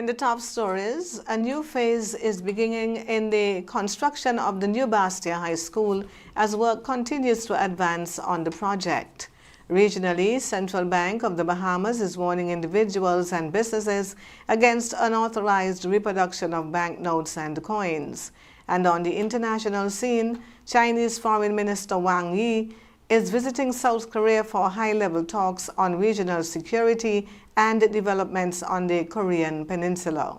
In the top stories, a new phase is beginning in the construction of the new Bastia High School as work continues to advance on the project. Regionally, Central Bank of the Bahamas is warning individuals and businesses against unauthorized reproduction of banknotes and coins. And on the international scene, Chinese Foreign Minister Wang Yi is visiting South Korea for high-level talks on regional security and developments on the Korean Peninsula.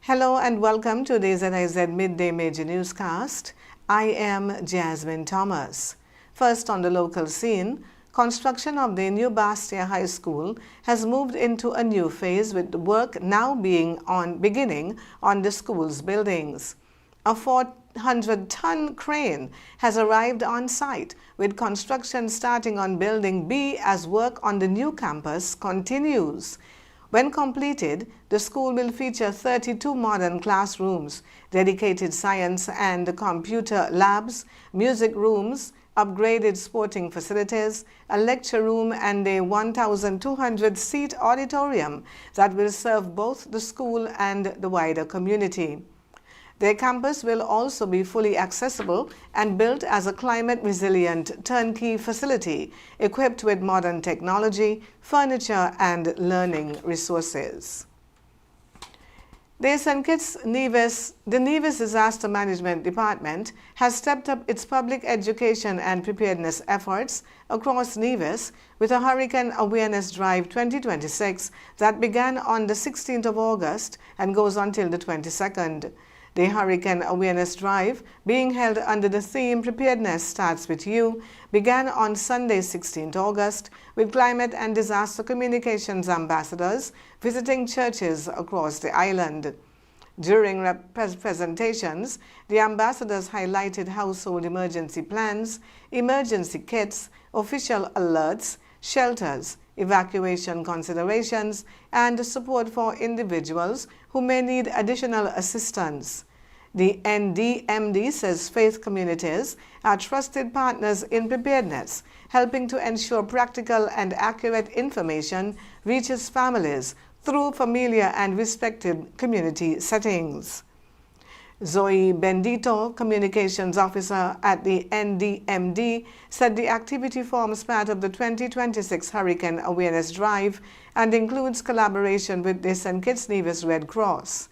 Hello and welcome to the ZIZ Midday Major Newscast. I am Jasmine Thomas. First on the local scene, construction of the new Bastia High School has moved into a new phase with the work now beginning on the school's buildings. A 400-ton crane has arrived on site, with construction starting on Building B as work on the new campus continues. When completed, the school will feature 32 modern classrooms, dedicated science and computer labs, music rooms, upgraded sporting facilities, a lecture room, and a 1,200-seat auditorium that will serve both the school and the wider community. Their campus will also be fully accessible and built as a climate-resilient turnkey facility equipped with modern technology, furniture, and learning resources. The St. Kitts Nevis Disaster Management Department has stepped up its public education and preparedness efforts across Nevis with a Hurricane Awareness Drive 2026 that began on the 16th of August and goes until the 22nd. The Hurricane Awareness Drive, being held under the theme Preparedness Starts With You, began on Sunday, 16th August, with climate and disaster communications ambassadors visiting churches across the island. During presentations, the ambassadors highlighted household emergency plans, emergency kits, official alerts, shelters, evacuation considerations, and support for individuals who may need additional assistance. The NDMD says faith communities are trusted partners in preparedness, helping to ensure practical and accurate information reaches families through familiar and respected community settings. Zoe Bendito, Communications Officer at the NDMD, said the activity forms part of the 2026 Hurricane Awareness Drive and includes collaboration with the St. Kitts Nevis Red Cross.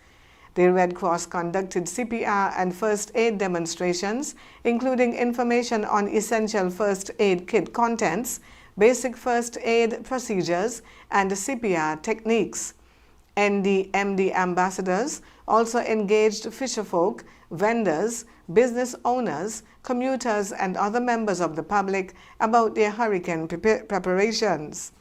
The Red Cross conducted CPR and first aid demonstrations, including information on essential first aid kit contents, basic first aid procedures, and CPR techniques. NDMD ambassadors also engaged fisherfolk, vendors, business owners, commuters, and other members of the public about their hurricane preparations.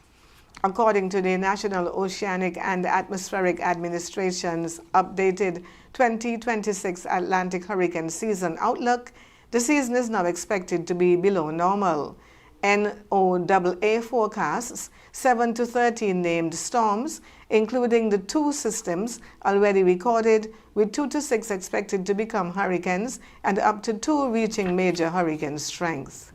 According to the National Oceanic and Atmospheric Administration's updated 2026 Atlantic Hurricane Season Outlook, the season is now expected to be below normal. NOAA forecasts 7 to 13 named storms, including the 2 systems already recorded, with 2 to 6 expected to become hurricanes and up to 2 reaching major hurricane strength.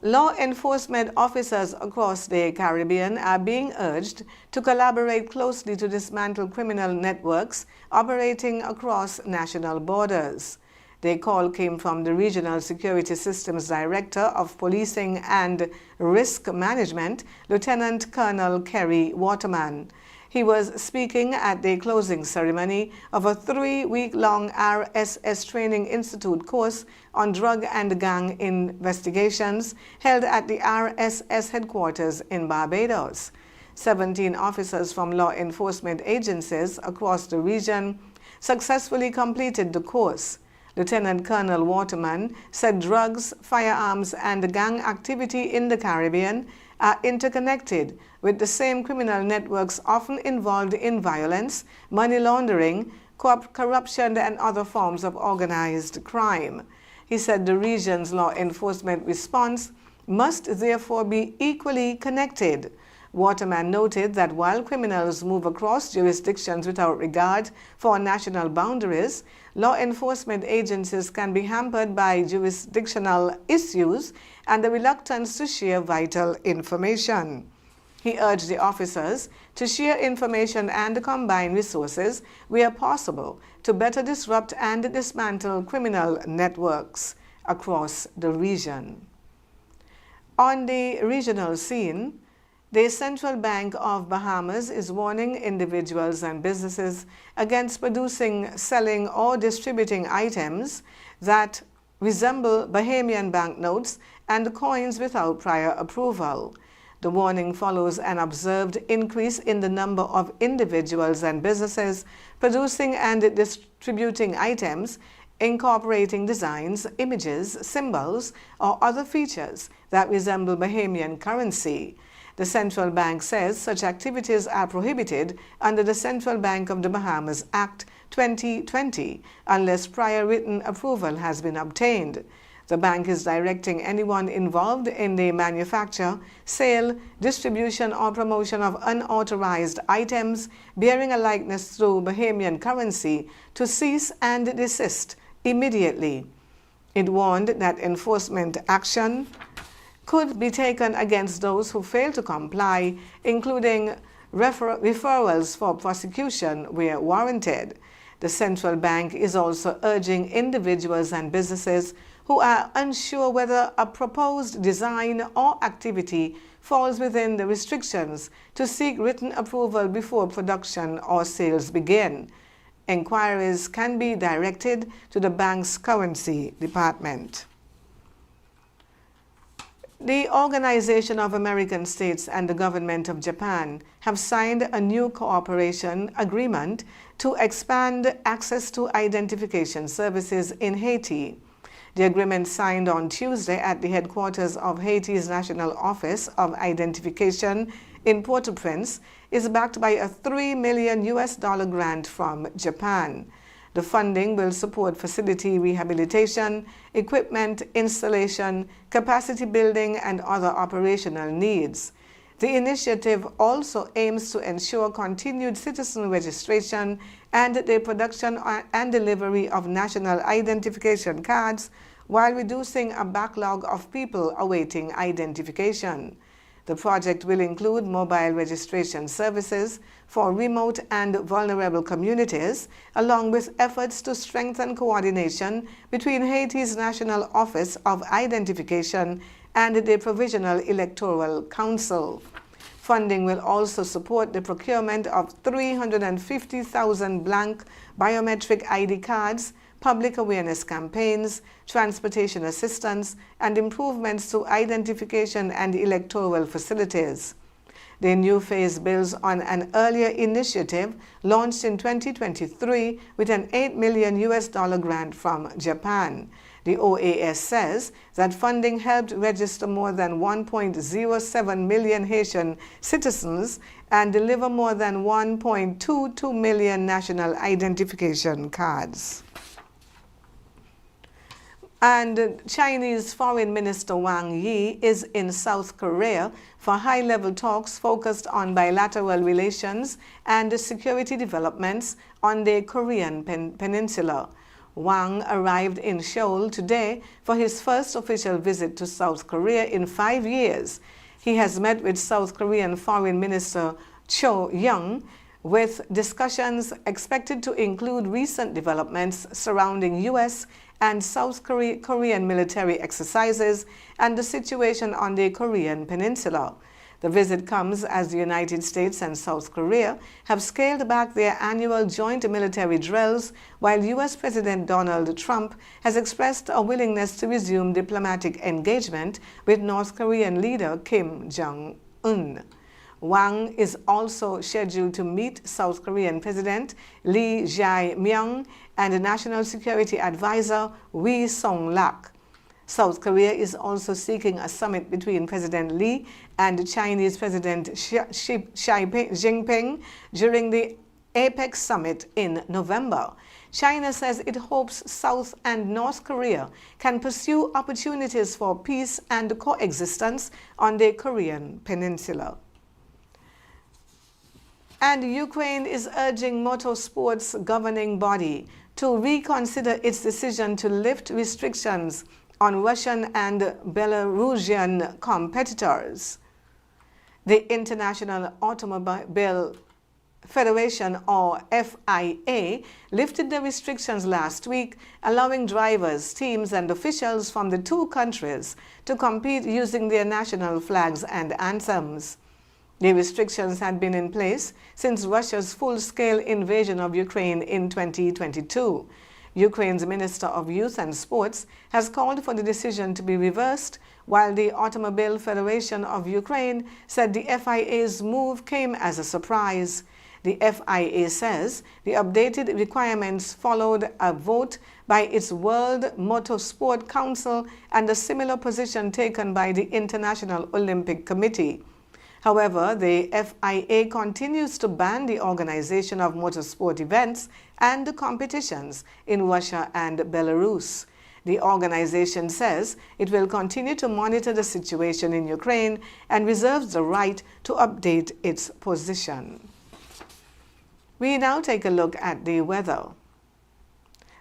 Law enforcement officers across the Caribbean are being urged to collaborate closely to dismantle criminal networks operating across national borders. The call came from the Regional Security Systems Director of Policing and Risk Management, Lieutenant Colonel Kerry Waterman. He was speaking at the closing ceremony of a 3-week-long RSS Training Institute course on drug and gang investigations held at the RSS headquarters in Barbados. 17 officers from law enforcement agencies across the region successfully completed the course. Lieutenant Colonel Waterman said drugs, firearms, and gang activity in the Caribbean are interconnected with the same criminal networks often involved in violence, money laundering, corruption, and other forms of organized crime. He said the region's law enforcement response must therefore be equally connected. Waterman noted that while criminals move across jurisdictions without regard for national boundaries, law enforcement agencies can be hampered by jurisdictional issues and the reluctance to share vital information. He urged the officers to share information and combine resources where possible to better disrupt and dismantle criminal networks across the region. On the regional scene, the Central Bank of Bahamas is warning individuals and businesses against producing, selling, or distributing items that resemble Bahamian banknotes and coins without prior approval. The warning follows an observed increase in the number of individuals and businesses producing and distributing items incorporating designs, images, symbols, or other features that resemble Bahamian currency. The central bank says such activities are prohibited under the Central Bank of the Bahamas Act 2020 unless prior written approval has been obtained. The bank is directing anyone involved in the manufacture, sale, distribution, or promotion of unauthorized items bearing a likeness to Bahamian currency to cease and desist immediately. It warned that enforcement action could be taken against those who fail to comply, including referrals for prosecution where warranted. The central bank is also urging individuals and businesses who are unsure whether a proposed design or activity falls within the restrictions to seek written approval before production or sales begin. Inquiries can be directed to the bank's currency department. The Organization of American States and the government of Japan have signed a new cooperation agreement to expand access to identification services in Haiti. The agreement signed on Tuesday at the headquarters of Haiti's National Office of Identification in Port-au-Prince is backed by a $3 million grant from Japan. The funding will support facility rehabilitation, equipment installation, capacity building, and other operational needs. The initiative also aims to ensure continued citizen registration and the production and delivery of national identification cards while reducing a backlog of people awaiting identification. The project will include mobile registration services for remote and vulnerable communities, along with efforts to strengthen coordination between Haiti's National Office of Identification and the Provisional Electoral Council. Funding will also support the procurement of 350,000 blank biometric ID cards, public awareness campaigns, transportation assistance, and improvements to identification and electoral facilities. The new phase builds on an earlier initiative launched in 2023 with an $8 million grant from Japan. The OAS says that funding helped register more than 1.07 million Haitian citizens and deliver more than 1.22 million national identification cards. And Chinese Foreign Minister Wang Yi is in South Korea for high-level talks focused on bilateral relations and security developments on the Korean peninsula. Wang arrived in Seoul today for his first official visit to South Korea in 5 years. He has met with South Korean Foreign Minister Cho Young, with discussions expected to include recent developments surrounding U.S. and South Korean military exercises and the situation on the Korean peninsula. The visit comes as the United States and South Korea have scaled back their annual joint military drills, while U.S. President Donald Trump has expressed a willingness to resume diplomatic engagement with North Korean leader Kim Jong-un. Wang is also scheduled to meet South Korean President Lee Jae-myung and National Security Advisor Ri Song-lak. South Korea is also seeking a summit between President Lee and Chinese President Xi Jinping during the APEC summit in November. China says it hopes South and North Korea can pursue opportunities for peace and coexistence on the Korean peninsula. And Ukraine is urging Motorsport's governing body to reconsider its decision to lift restrictions on Russian and Belarusian competitors. The International Automobile Federation, or FIA, lifted the restrictions last week, allowing drivers, teams, and officials from the two countries to compete using their national flags and anthems. The restrictions had been in place since Russia's full-scale invasion of Ukraine in 2022. Ukraine's Minister of Youth and Sports has called for the decision to be reversed, while the Automobile Federation of Ukraine said the FIA's move came as a surprise. The FIA says the updated requirements followed a vote by its World Motorsport Council and a similar position taken by the International Olympic Committee. However, the FIA continues to ban the organization of motorsport events and competitions in Russia and Belarus. The organization says it will continue to monitor the situation in Ukraine and reserves the right to update its position. We now take a look at the weather.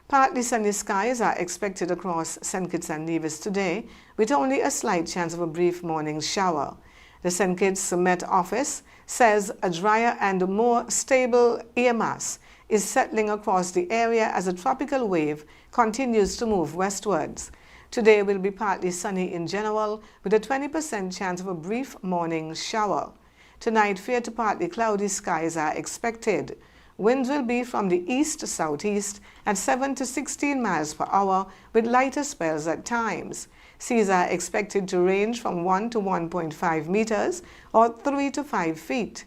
Partly sunny skies are expected across St. Kitts and Nevis today, with only a slight chance of a brief morning shower. The St. Kitts Met Office says a drier and more stable air mass is settling across the area as a tropical wave continues to move westwards. Today will be partly sunny in general, with a 20% chance of a brief morning shower. Tonight, fair to partly cloudy skies are expected. Winds will be from the east to southeast at 7 to 16 miles per hour, with lighter spells at times. Seas are expected to range from 1 to 1.5 meters or 3 to 5 feet.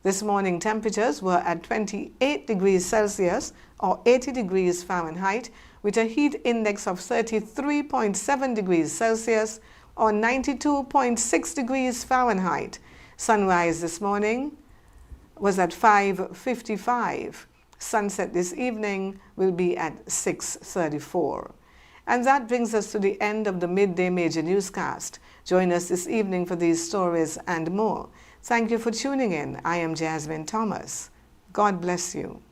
This morning temperatures were at 28 degrees Celsius or 80 degrees Fahrenheit, with a heat index of 33.7 degrees Celsius or 92.6 degrees Fahrenheit. Sunrise this morning was at 5:55. Sunset this evening will be at 6:34. And that brings us to the end of the Midday Major Newscast. Join us this evening for these stories and more. Thank you for tuning in. I am Jasmine Thomas. God bless you.